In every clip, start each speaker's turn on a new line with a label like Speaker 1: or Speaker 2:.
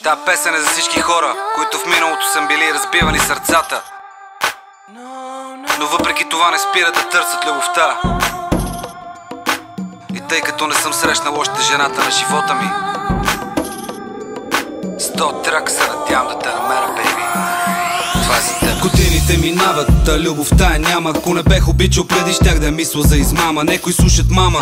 Speaker 1: Та песен е за всички хора, които в миналото са били разбивани сърцата, но въпреки това не спират да търсят любовта. И тъй като не съм срещнал още жената на живота ми, 100 трака се надявам да те намеря, бейби. Това е за теб.
Speaker 2: Годините минават, та любовта няма. Ако не бех обичал преди, щях да мисля за измама. Некои слушат мама,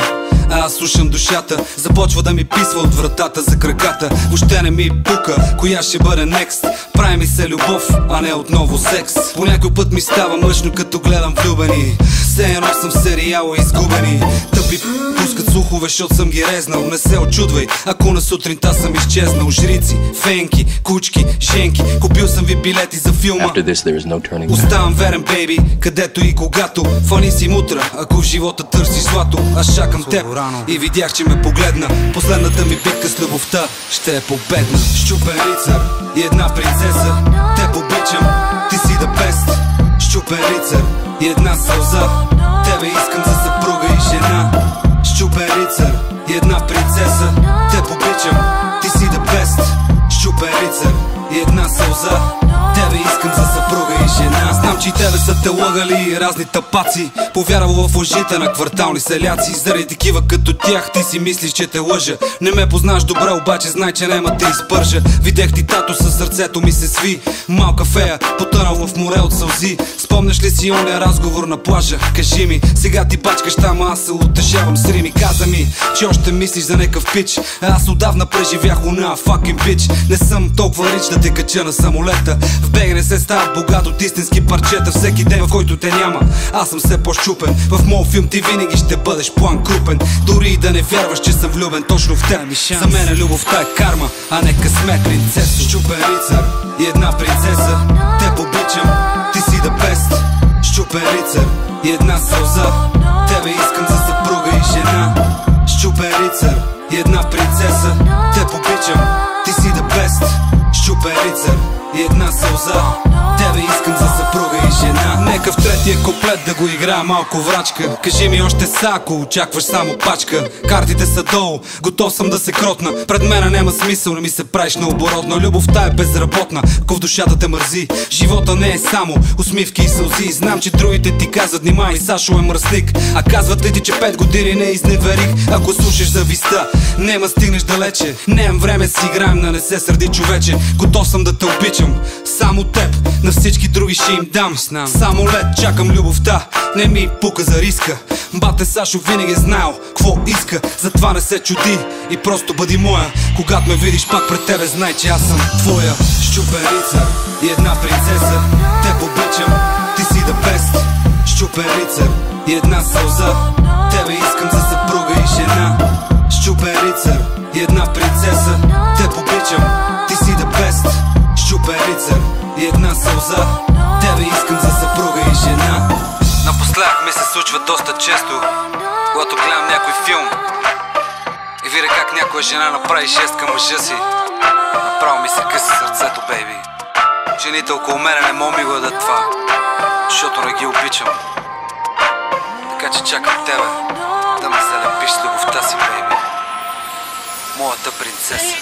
Speaker 2: а аз слушам душата. Започва да ми писва от вратата за краката. Въобще не ми пука, коя ще бъде next. Прави ми се любов, а не отново секс. По някой път ми става мъчно, като гледам влюбени. Все едно съм сериала изгубени. Тъпи пускат слухове, защото съм ги резнал. Не се очудвай, ако на сутринта съм изчезнал. Жрици, фенки, кучки, женки. Купил съм ви билети за филма. Оставам верен, бейби, където и когато. Фани си мутра, ако в живота търсиш злато. Аз чакам теб и видях, че ме погледна. Последната ми битка с любовта ще е победна. Щупен рицар и една принцеса. Теб обичам, ти си да бест. Щупен рицар и една сълза. Тебе искам за съпруга и жена. Щупен рицар и една принцеса. Теб обичам, ти си да бест. Щупен рицар и една сълза. Тебе искам за съпруга и жена. Знам, че и тебе са те лъгали разни тапаци. Повярвал в лъжите на квартални селяци. Заради такива като тях ти си мислиш, че те лъжа. Не ме познаш добре, обаче знай, че нема те изпържа. Видех ти тато, със сърцето ми се сви. Малка фея, потънал в море от сълзи. Спомняш ли си ония разговор на плажа? Кажи ми, сега ти бачкаш там, аз се утешавам с рими. Каза ми, че още мислиш за някакъв пич. Аз отдавна преживях уна fucking bitch. Не съм толкова рич да те кача на самолета. В бега не се става богат от истински парчета. Всеки ден, в който те няма, аз съм все по-щупен. В моят филм ти винаги ще бъдеш план крупен. Дори и да не вярваш, че съм влюбен точно в теб. За мен любовта е карма, а не късмет, принцеса. Щупен рицар и една принцеса. Теб обичам, ти си да бест. Щупен рицар и една сълза. Тебе искам за съпруга и жена. Щупен рицар и една принцеса. Теб обичам, ти си да бест. Щупен рицар и една сълза. Тебе искам за съпруга и жена. Нека в третия куплет да го играя малко врачка. Кажи ми още са, ако очакваш само пачка. Картите са долу, готов съм да се кротна. Пред мене няма смисъл, не ми се правиш наоборотно. Любовта е безработна, ако в душата те мързи. Живота не е само усмивки и сълзи. Знам, че другите ти казват, внимай, Сашо е мръсник. А казват ли ти, че 5 години не изневерих? Ако слушаш завистта, нема стигнеш далече. Нямам време си играем, да не се сърди човече. Готов съм да те обичам, само теб. На всички други ще им дам само лед, чакам любовта, не ми пука за риска. Бате Сашо винаги е знаел какво иска. Затова не се чуди и просто бъди моя. Когато ме видиш пак пред тебе, знай, че аз съм твоя. Щупен рицар и една принцеса. Теб обичам, ти си да бест. Щупен рицар и една сълза. Тебе искам за съпруга и жена. Щупен рицар и една принцеса. Теб обичам, ти си да бест. Щупен рицар и една сълза. Тебе искам за съпруга и жена.
Speaker 1: Напоследък ми се случва доста често, когато гледам някой филм и видя как някоя жена направи жест към мъжа си. Направо ми се къса сърцето, бейби. Жените около мене не мога ми го дадат това, защото не ги обичам. Така че чакам тебе да ме залепиш с любовта си, бейби. Моята принцеса.